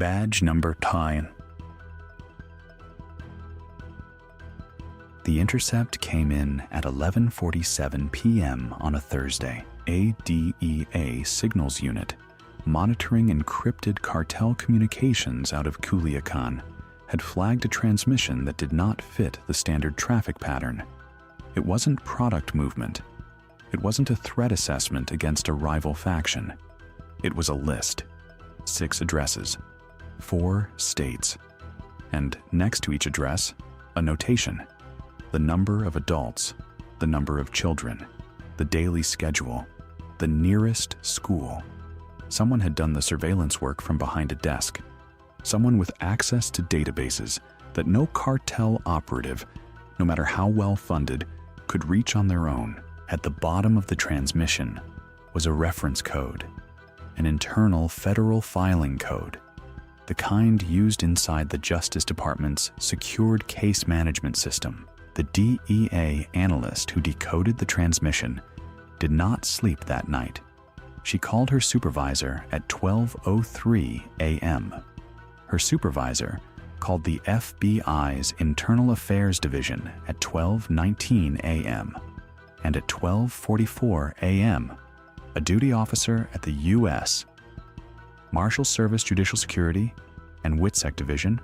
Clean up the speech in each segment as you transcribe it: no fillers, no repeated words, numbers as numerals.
Badge number 10. The intercept came in at 11:47 p.m. on a Thursday. A DEA signals unit monitoring encrypted cartel communications out of Culiacan had flagged a transmission that did not fit the standard traffic pattern. It wasn't product movement. It wasn't a threat assessment against a rival faction. It was a list. 6 addresses, 4 states, and next to each address, a notation. The number of adults, the number of children, the daily schedule, the nearest school. Someone had done the surveillance work from behind a desk. Someone with access to databases that no cartel operative, no matter how well funded, could reach on their own. At the bottom of the transmission was a reference code, an internal federal filing code, the kind used inside the Justice Department's secured case management system. The DEA analyst who decoded the transmission did not sleep that night. She called her supervisor at 12:03 a.m. Her supervisor called the FBI's Internal Affairs Division at 12:19 a.m. And at 12:44 a.m., a duty officer at the US Marshals Service Judicial Security and WITSEC Division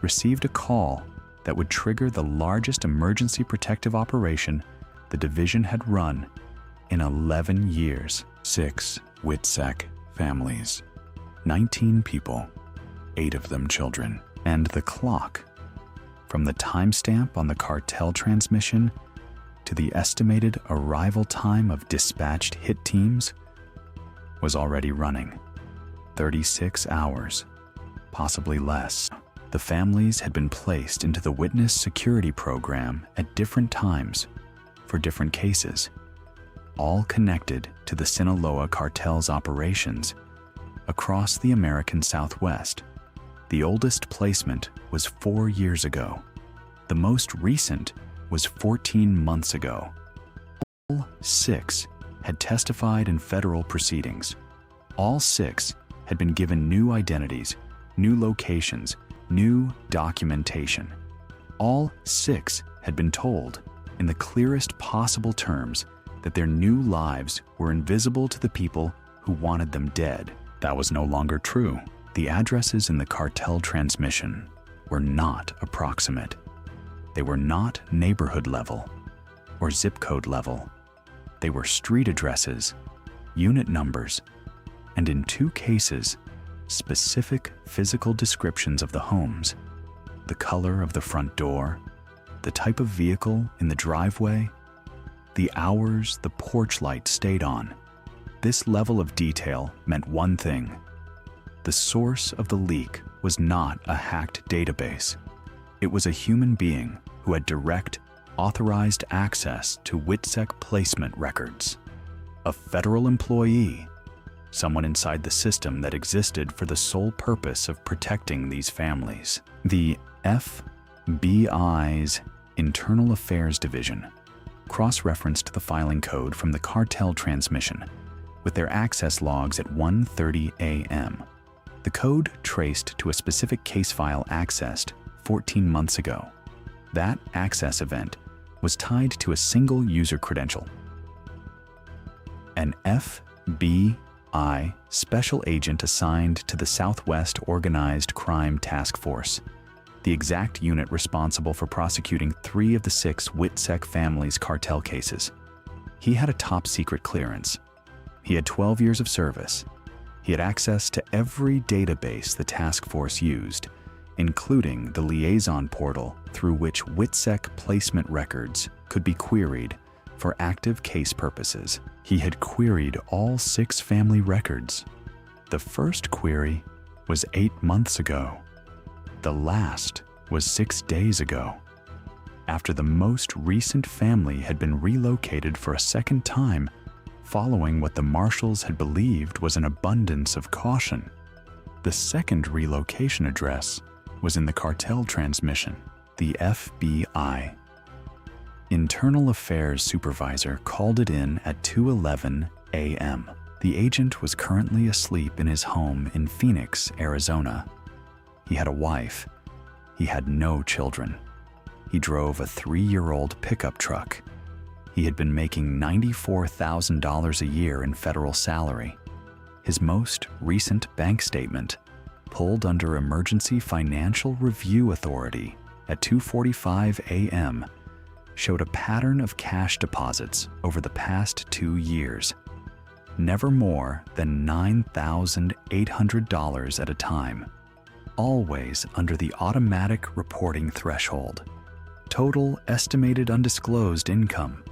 received a call that would trigger the largest emergency protective operation the division had run in 11 years. 6 WITSEC families, 19 people, 8 of them children. And the clock, from the timestamp on the cartel transmission to the estimated arrival time of dispatched hit teams, was already running. 36 hours, possibly less. The families had been placed into the witness security program at different times for different cases, all connected to the Sinaloa Cartel's operations across the American Southwest. The oldest placement was 4 years ago. The most recent was 14 months ago. All 6 had testified in federal proceedings. All 6 had been given new identities, new locations, new documentation. All 6 had been told, in the clearest possible terms, that their new lives were invisible to the people who wanted them dead. That was no longer true. The addresses in the cartel transmission were not approximate. They were not neighborhood level or zip code level. They were street addresses, unit numbers, and in 2 cases, specific physical descriptions of the homes, the color of the front door, the type of vehicle in the driveway, the hours the porch light stayed on. This level of detail meant one thing. The source of the leak was not a hacked database. It was a human being who had direct, authorized access to WITSEC placement records. A federal employee, someone inside the system that existed for the sole purpose of protecting these families. The FBI's Internal Affairs Division cross-referenced the filing code from the cartel transmission with their access logs at 1:30 a.m. The code traced to a specific case file accessed 14 months ago. That access event was tied to a single user credential. An FBI special agent assigned to the Southwest Organized Crime Task Force, the exact unit responsible for prosecuting 3 of the 6 WITSEC families' cartel cases. He had a top-secret clearance. He had 12 years of service. He had access to every database the task force used, including the liaison portal through which WITSEC placement records could be queried for active case purposes. He had queried all 6 family records. The first query was 8 months ago. The last was 6 days ago, after the most recent family had been relocated for a second time following what the Marshals had believed was an abundance of caution. The second relocation address was in the cartel transmission. The FBI Internal Affairs supervisor called it in at 2:11 a.m. The agent was currently asleep in his home in Phoenix, Arizona. He had a wife. He had no children. He drove a 3-year-old pickup truck. He had been making $94,000 a year in federal salary. His most recent bank statement, pulled under Emergency Financial Review Authority at 2:45 a.m., showed a pattern of cash deposits over the past 2 years, never more than $9,800 at a time, always under the automatic reporting threshold. Total estimated undisclosed income,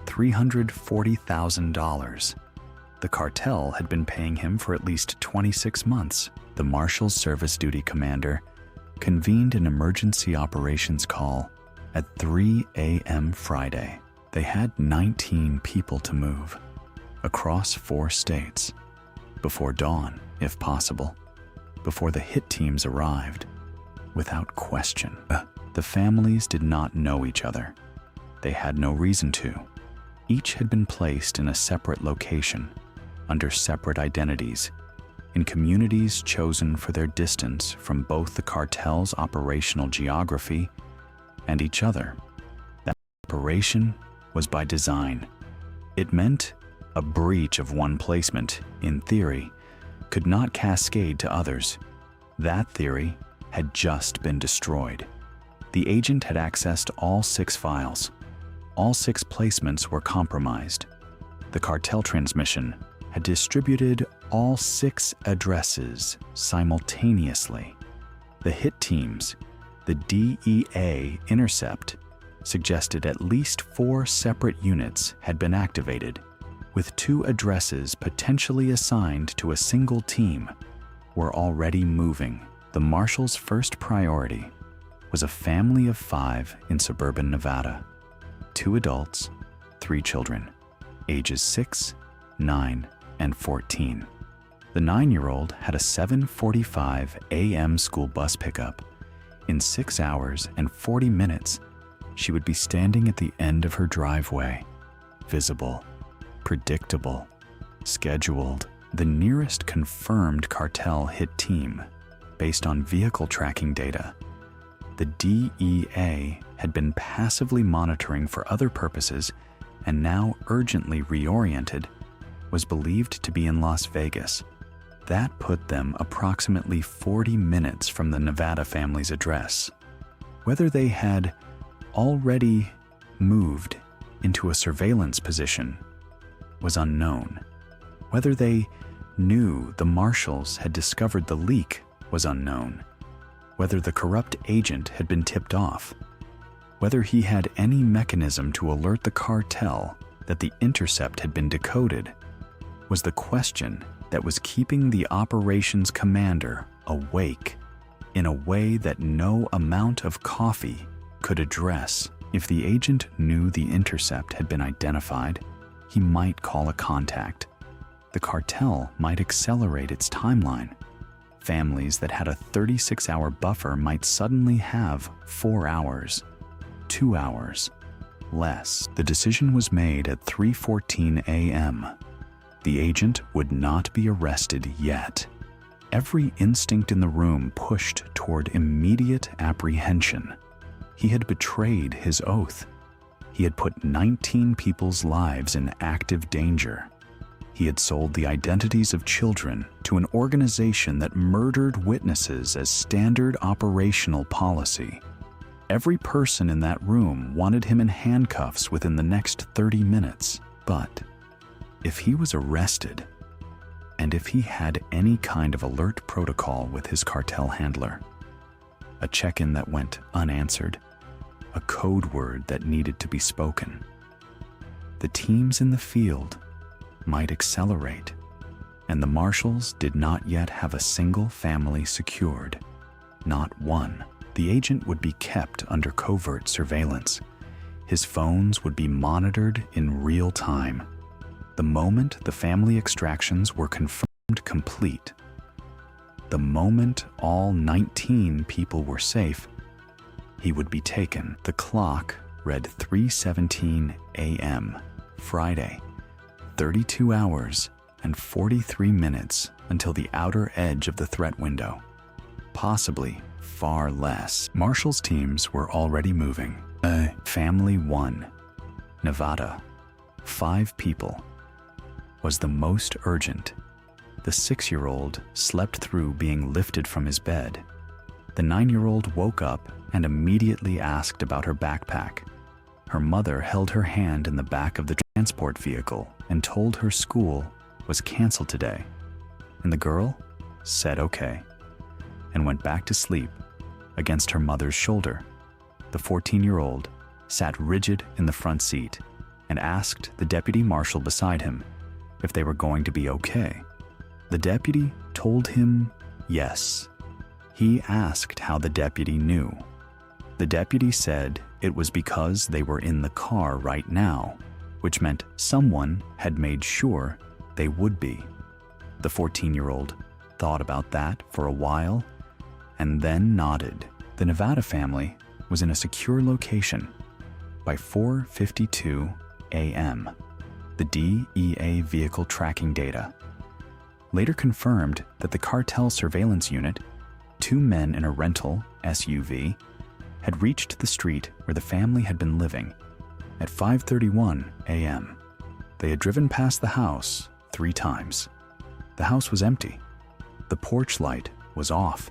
$340,000. The cartel had been paying him for at least 26 months. The Marshals Service duty commander convened an emergency operations call at 3 a.m. Friday. They had 19 people to move across 4 states before dawn, if possible, before the hit teams arrived. Without question, the families did not know each other. They had no reason to. Each had been placed in a separate location, under separate identities, in communities chosen for their distance from both the cartel's operational geography and each other. That operation was by design. It meant a breach of one placement, in theory, could not cascade to others. That theory had just been destroyed. The agent had accessed all 6 files. All 6 placements were compromised. The cartel transmission had distributed all 6 addresses simultaneously. The hit teams, the DEA intercept, suggested at least 4 separate units had been activated, with 2 addresses potentially assigned to a single team, were already moving. The Marshal's first priority was a family of 5 in suburban Nevada. 2 adults, 3 children, ages 6, 9, and 14. The 9-year-old had a 7:45 a.m. school bus pickup. In 6 hours and 40 minutes, she would be standing at the end of her driveway, visible, predictable, scheduled. The nearest confirmed cartel hit team, based on vehicle tracking data, the DEA had been passively monitoring for other purposes and now urgently reoriented, was believed to be in Las Vegas. That put them approximately 40 minutes from the Nevada family's address. Whether they had already moved into a surveillance position was unknown. Whether they knew the Marshals had discovered the leak was unknown. Whether the corrupt agent had been tipped off, whether he had any mechanism to alert the cartel that the intercept had been decoded, was the question that was keeping the operations commander awake in a way that no amount of coffee could address. If the agent knew the intercept had been identified, he might call a contact. The cartel might accelerate its timeline. Families that had a 36-hour buffer might suddenly have 4 hours, 2 hours, less. The decision was made at 3:14 a.m. The agent would not be arrested yet. Every instinct in the room pushed toward immediate apprehension. He had betrayed his oath. He had put 19 people's lives in active danger. He had sold the identities of children to an organization that murdered witnesses as standard operational policy. Every person in that room wanted him in handcuffs within the next 30 minutes. But if he was arrested, and if he had any kind of alert protocol with his cartel handler, a check-in that went unanswered, a code word that needed to be spoken, the teams in the field might accelerate, and the Marshals did not yet have a single family secured. Not one. The agent would be kept under covert surveillance. His phones would be monitored in real time. The moment the family extractions were confirmed complete, the moment all 19 people were safe, he would be taken. The clock read 3:17 a.m. Friday, 32 hours and 43 minutes until the outer edge of the threat window. Possibly far less. Marshall's teams were already moving. Family 1, Nevada, 5 people, was the most urgent. The 6-year-old slept through being lifted from his bed. The 9-year-old woke up and immediately asked about her backpack. Her mother held her hand in the back of the transport vehicle and told her school was canceled today. And the girl said okay and went back to sleep against her mother's shoulder. The 14-year-old sat rigid in the front seat and asked the deputy marshal beside him if they were going to be okay. The deputy told him yes. He asked how the deputy knew. The deputy said it was because they were in the car right now, which meant someone had made sure they would be. The 14-year-old thought about that for a while and then nodded. The Nevada family was in a secure location. By 4:52 a.m., the DEA vehicle tracking data later confirmed that the cartel surveillance unit, 2 men in a rental SUV, had reached the street where the family had been living at 5:31 a.m. They had driven past the house 3 times. The house was empty. The porch light was off.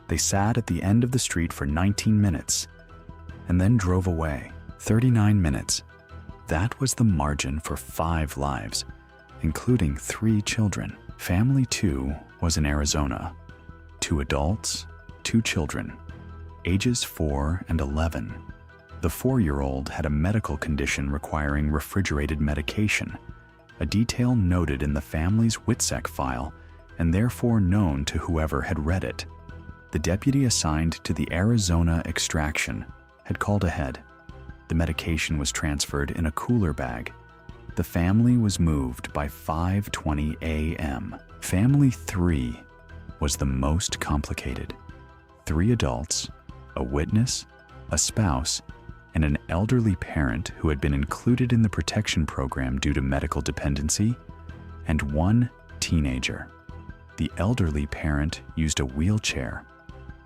They sat at the end of the street for 19 minutes and then drove away. 39 minutes. That was the margin for 5 lives, including 3 children. Family 2 was in Arizona. 2 adults, 2 children, ages 4 and 11. The 4-year-old had a medical condition requiring refrigerated medication, a detail noted in the family's WITSEC file and therefore known to whoever had read it. The deputy assigned to the Arizona extraction had called ahead. The medication was transferred in a cooler bag. The family was moved by 5:20 a.m. Family 3 was the most complicated. 3 adults, a witness, a spouse, and an elderly parent who had been included in the protection program due to medical dependency, and 1 teenager. The elderly parent used a wheelchair.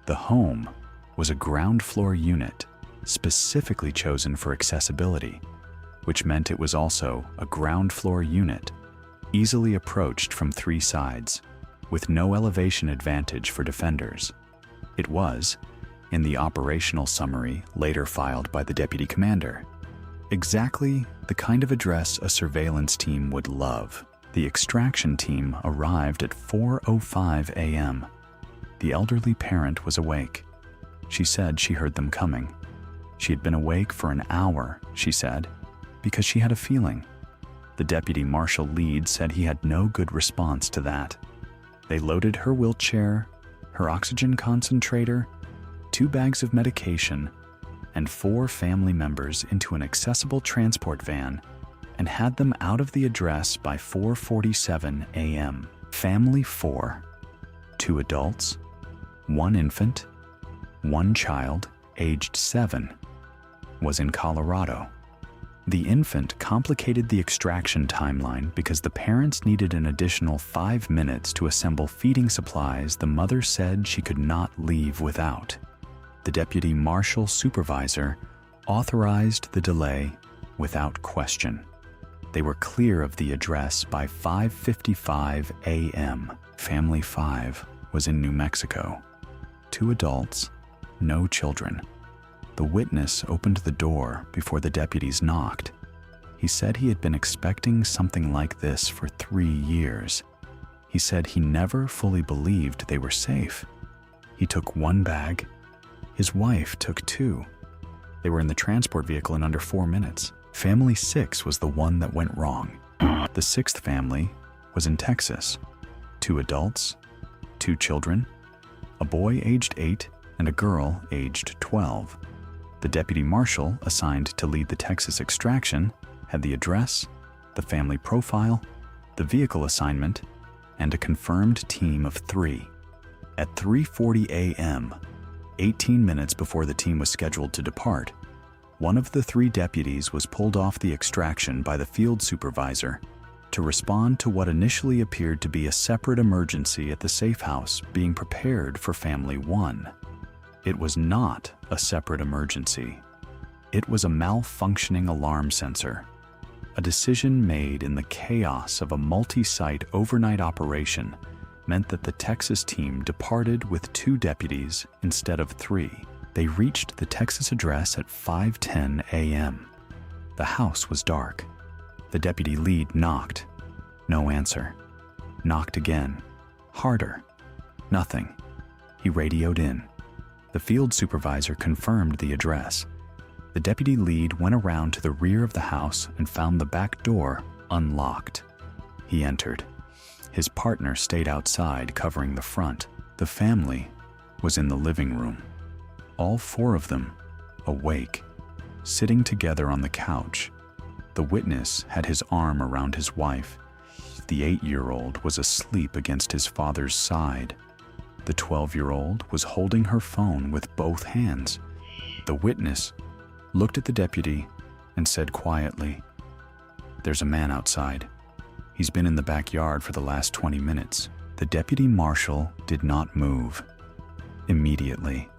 The home was a ground floor unit specifically chosen for accessibility, which meant it was also a ground floor unit, easily approached from 3 sides, with no elevation advantage for defenders. It was, in the operational summary later filed by the deputy commander, exactly the kind of address a surveillance team would love. The extraction team arrived at 4:05 a.m. The elderly parent was awake. She said she heard them coming. She had been awake for an hour, she said, because she had a feeling. The deputy marshal lead said he had no good response to that. They loaded her wheelchair, her oxygen concentrator, 2 bags of medication, and 4 family members into an accessible transport van and had them out of the address by 4:47 a.m. Family 4, 2 adults, 1 infant, 1 child aged 7, was in Colorado. The infant complicated the extraction timeline because the parents needed an additional 5 minutes to assemble feeding supplies the mother said she could not leave without. The deputy marshal supervisor authorized the delay without question. They were clear of the address by 5:55 a.m. Family 5 was in New Mexico. 2 adults, no children. The witness opened the door before the deputies knocked. He said he had been expecting something like this for 3 years. He said he never fully believed they were safe. He took 1 bag. His wife took 2. They were in the transport vehicle in under 4 minutes. Family 6 was the one that went wrong. The 6th family was in Texas. 2 adults, 2 children, a boy aged 8 and a girl aged 12. The deputy marshal assigned to lead the Texas extraction had the address, the family profile, the vehicle assignment, and a confirmed team of 3. At 3:40 a.m., 18 minutes before the team was scheduled to depart, one of the 3 deputies was pulled off the extraction by the field supervisor to respond to what initially appeared to be a separate emergency at the safe house being prepared for Family 1. It was not a separate emergency. It was a malfunctioning alarm sensor, a decision made in the chaos of a multi-site overnight operation meant that the Texas team departed with 2 deputies instead of 3. They reached the Texas address at 5:10 a.m. The house was dark. The deputy lead knocked. No answer. Knocked again. Harder. Nothing. He radioed in. The field supervisor confirmed the address. The deputy lead went around to the rear of the house and found the back door unlocked. He entered. His partner stayed outside covering the front. The family was in the living room. All 4 of them, awake, sitting together on the couch. The witness had his arm around his wife. The 8-year-old was asleep against his father's side. The 12-year-old was holding her phone with both hands. The witness looked at the deputy and said quietly, "There's a man outside. He's been in the backyard for the last 20 minutes. The deputy marshal did not move. Immediately,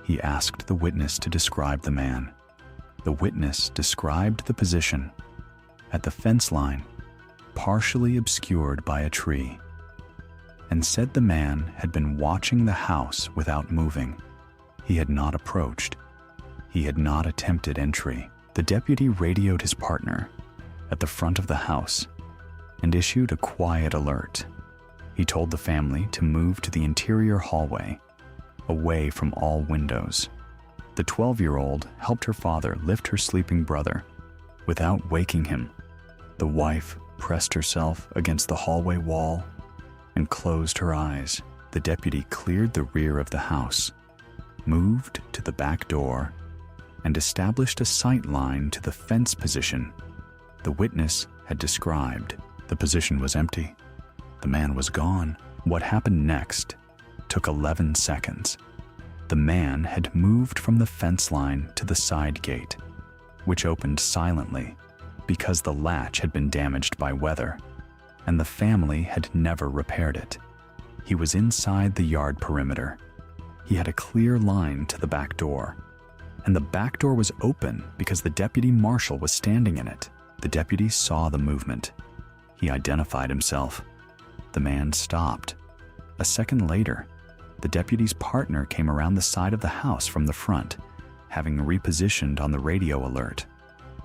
he asked the witness to describe the man. The witness described the position at the fence line, partially obscured by a tree, and said the man had been watching the house without moving. He had not approached. He had not attempted entry. The deputy radioed his partner at the front of the house and issued a quiet alert. He told the family to move to the interior hallway, away from all windows. The 12-year-old helped her father lift her sleeping brother without waking him. The wife pressed herself against the hallway wall and closed her eyes. The deputy cleared the rear of the house, moved to the back door, and established a sight line to the fence position the witness had described. The position was empty. The man was gone. What happened next took 11 seconds. The man had moved from the fence line to the side gate, which opened silently because the latch had been damaged by weather, and the family had never repaired it. He was inside the yard perimeter. He had a clear line to the back door, and the back door was open because the deputy marshal was standing in it. The deputy saw the movement. He identified himself. The man stopped. A second later, the deputy's partner came around the side of the house from the front, having repositioned on the radio alert.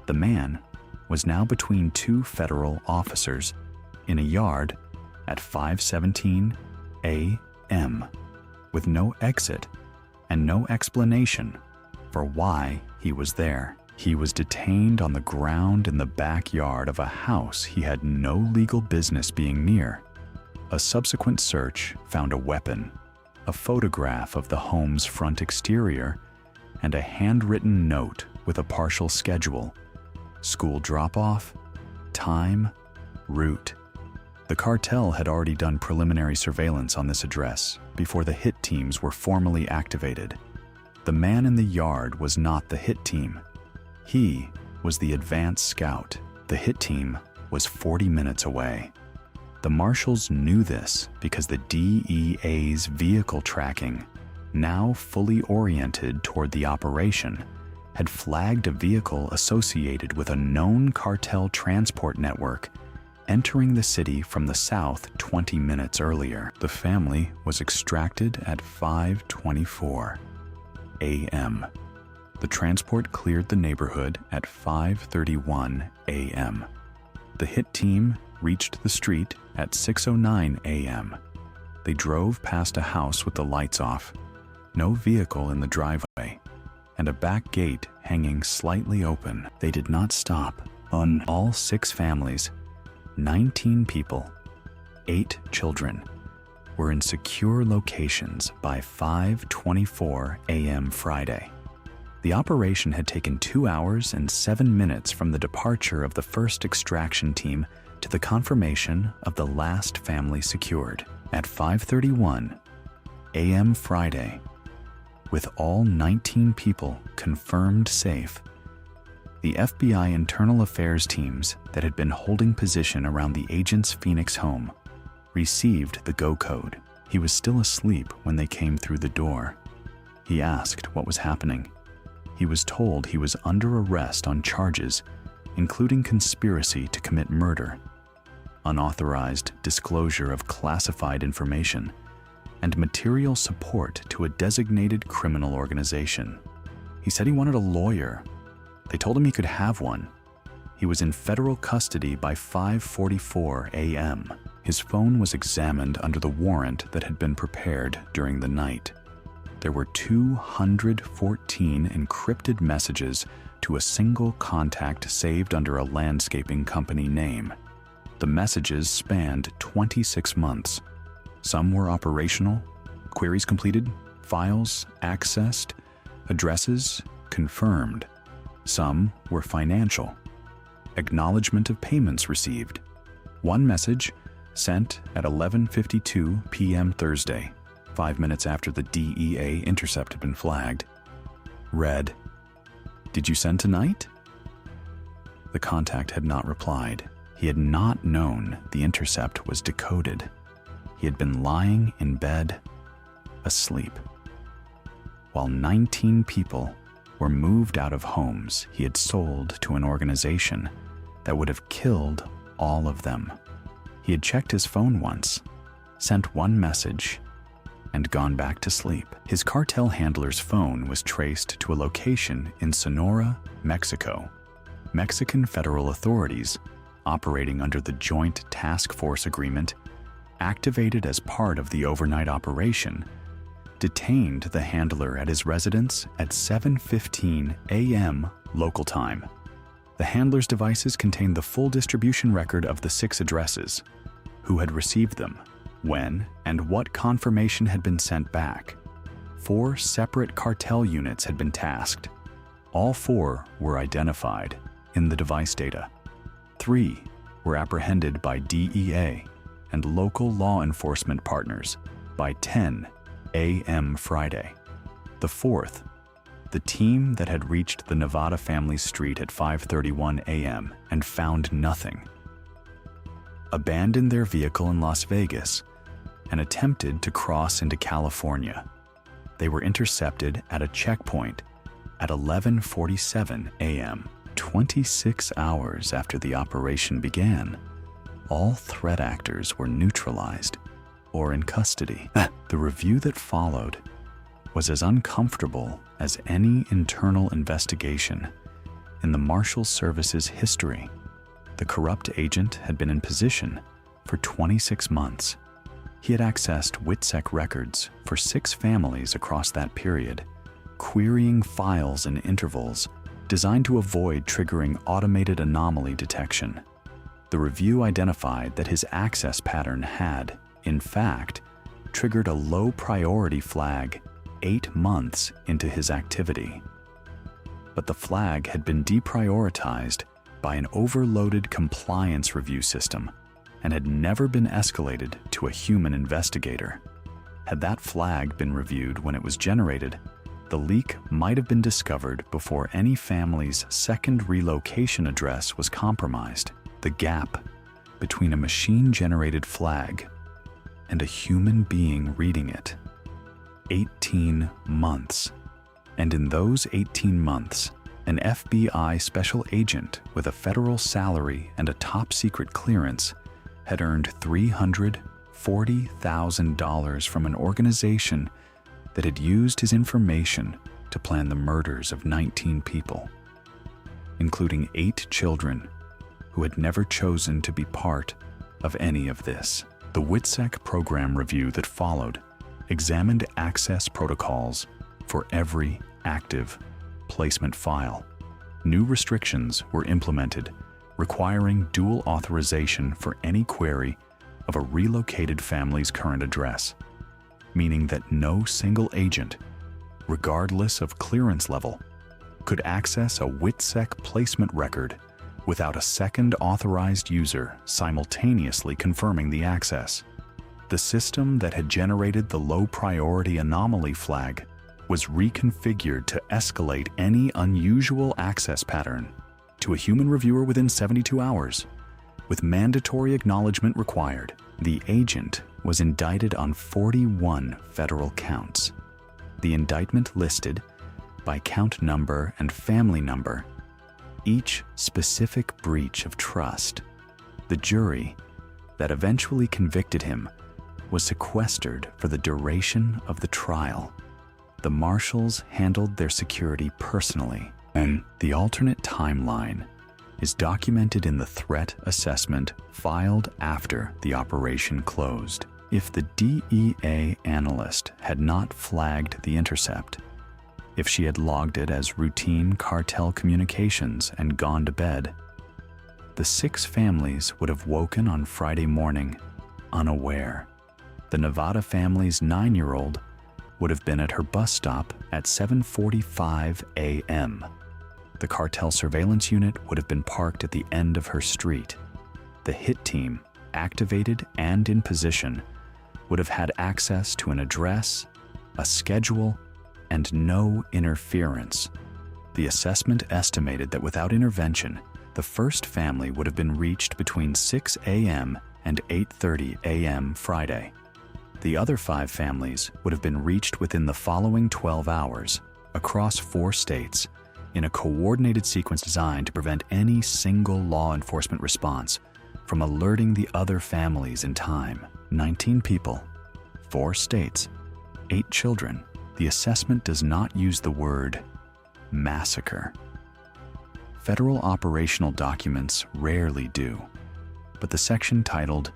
The man was now between 2 federal officers in a yard at 5:17 a.m. with no exit and no explanation for why he was there. He was detained on the ground in the backyard of a house he had no legal business being near. A subsequent search found a weapon, a photograph of the home's front exterior, and a handwritten note with a partial schedule, school drop-off, time, route. The cartel had already done preliminary surveillance on this address before the hit teams were formally activated. The man in the yard was not the hit team. He was the advance scout. The hit team was 40 minutes away. The marshals knew this because the DEA's vehicle tracking, now fully oriented toward the operation, had flagged a vehicle associated with a known cartel transport network entering the city from the south 20 minutes earlier. The family was extracted at 5:24 a.m. The transport cleared the neighborhood at 5:31 a.m. The hit team reached the street at 6:09 a.m. They drove past a house with the lights off, no vehicle in the driveway, and a back gate hanging slightly open. They did not stop. On all 6 families, 19 people, 8 children, were in secure locations by 5:24 a.m. Friday. The operation had taken 2 hours and 7 minutes from the departure of the first extraction team to the confirmation of the last family secured. At 5:31 a.m. Friday, with all 19 people confirmed safe, The FBI internal affairs teams that had been holding position around the agent's Phoenix home received the go code. He was still asleep when they came through the door. He asked what was happening. He was told he was under arrest on charges, including conspiracy to commit murder, unauthorized disclosure of classified information, and material support to a designated criminal organization. He said he wanted a lawyer. They told him he could have one. He was in federal custody by 5:44 a.m. His phone was examined under the warrant that had been prepared during the night. There were 214 encrypted messages to a single contact saved under a landscaping company name. The messages spanned 26 months. Some were operational, queries completed, files accessed, addresses confirmed. Some were financial, acknowledgement of payments received. One message, sent at 11:52 p.m. Thursday, 5 minutes after the DEA intercept had been flagged, read, "Did you send tonight?" The contact had not replied. He had not known the intercept was decoded. He had been lying in bed, asleep. While 19 people were moved out of homes he had sold to an organization that would have killed all of them. He had checked his phone once, sent one message, and gone back to sleep. His cartel handler's phone was traced to a location in Sonora, Mexico. Mexican federal authorities, operating under the Joint Task Force Agreement, activated as part of the overnight operation, detained the handler at his residence at 7:15 a.m. local time. The handler's devices contained the full distribution record of the 6 addresses, who had received them, when, and what confirmation had been sent back. 4 separate cartel units had been tasked. All 4 were identified in the device data. 3 were apprehended by DEA and local law enforcement partners by 10 a.m. Friday. The 4th, the team that had reached the Nevada family street at 5:31 a.m. and found nothing, abandoned their vehicle in Las Vegas and attempted to cross into California. They were intercepted at a checkpoint at 11:47 a.m. 26 hours after the operation began. All threat actors were neutralized or in custody. The review that followed was as uncomfortable as any internal investigation in the Marshals Service's history. The corrupt agent had been in position for 26 months. He had accessed WITSEC records for 6 families across that period, querying files in intervals designed to avoid triggering automated anomaly detection. The review identified that his access pattern had, in fact, triggered a low priority flag 8 months into his activity. But the flag had been deprioritized by an overloaded compliance review system and had never been escalated to a human investigator. Had that flag been reviewed when it was generated, the leak might have been discovered before any family's second relocation address was compromised. The gap between a machine-generated flag and a human being reading it. 18 months. And in those 18 months, an FBI special agent with a federal salary and a top-secret clearance had earned $340,000 from an organization that had used his information to plan the murders of 19 people, including 8 children who had never chosen to be part of any of this. The WITSEC program review that followed examined access protocols for every active placement file. New restrictions were implemented, requiring dual authorization for any query of a relocated family's current address, meaning that no single agent, regardless of clearance level, could access a WITSEC placement record without a second authorized user simultaneously confirming the access. The system that had generated the low-priority anomaly flag was reconfigured to escalate any unusual access pattern to a human reviewer within 72 hours, with mandatory acknowledgement required. The agent was indicted on 41 federal counts. The indictment listed, by count number and family number, each specific breach of trust. The jury that eventually convicted him was sequestered for the duration of the trial. The Marshals handled their security personally, and the alternate timeline is documented in the threat assessment filed after the operation closed. If the DEA analyst had not flagged the intercept, if she had logged it as routine cartel communications and gone to bed, the 6 families would have woken on Friday morning unaware. The Nevada family's 9-year-old would have been at her bus stop at 7:45 a.m. The cartel surveillance unit would have been parked at the end of her street. The hit team, activated and in position, would have had access to an address, a schedule, and no interference. The assessment estimated that without intervention, the first family would have been reached between 6 a.m. and 8:30 a.m. Friday. The other 5 families would have been reached within the following 12 hours, across 4 states, in a coordinated sequence designed to prevent any single law enforcement response from alerting the other families in time. 19 people, 4 states, 8 children. The assessment does not use the word massacre. Federal operational documents rarely do, but the section titled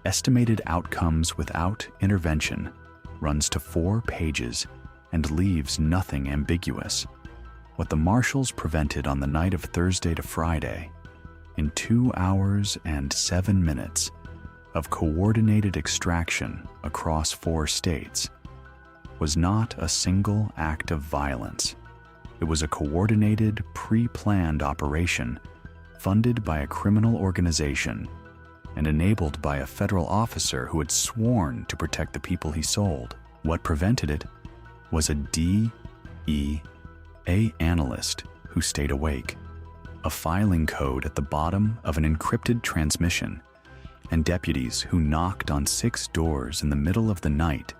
Estimated Outcomes Without Intervention runs to 4 pages and leaves nothing ambiguous. What the Marshals prevented on the night of Thursday to Friday, in 2 hours and 7 minutes of coordinated extraction across 4 states, was not a single act of violence. It was a coordinated, pre-planned operation funded by a criminal organization and enabled by a federal officer who had sworn to protect the people he sold. What prevented it was a DEA analyst who stayed awake, a filing code at the bottom of an encrypted transmission, and deputies who knocked on 6 doors in the middle of the night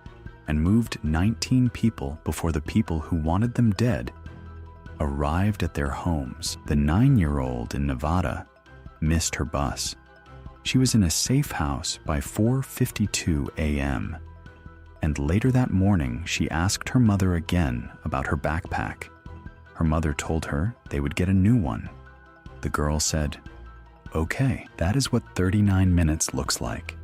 and moved 19 people before the people who wanted them dead arrived at their homes. The 9-year-old in Nevada missed her bus. She was in a safe house by 4:52 a.m., and later that morning she asked her mother again about her backpack. Her mother told her they would get a new one. The girl said, "Okay, that is what 39 minutes looks like."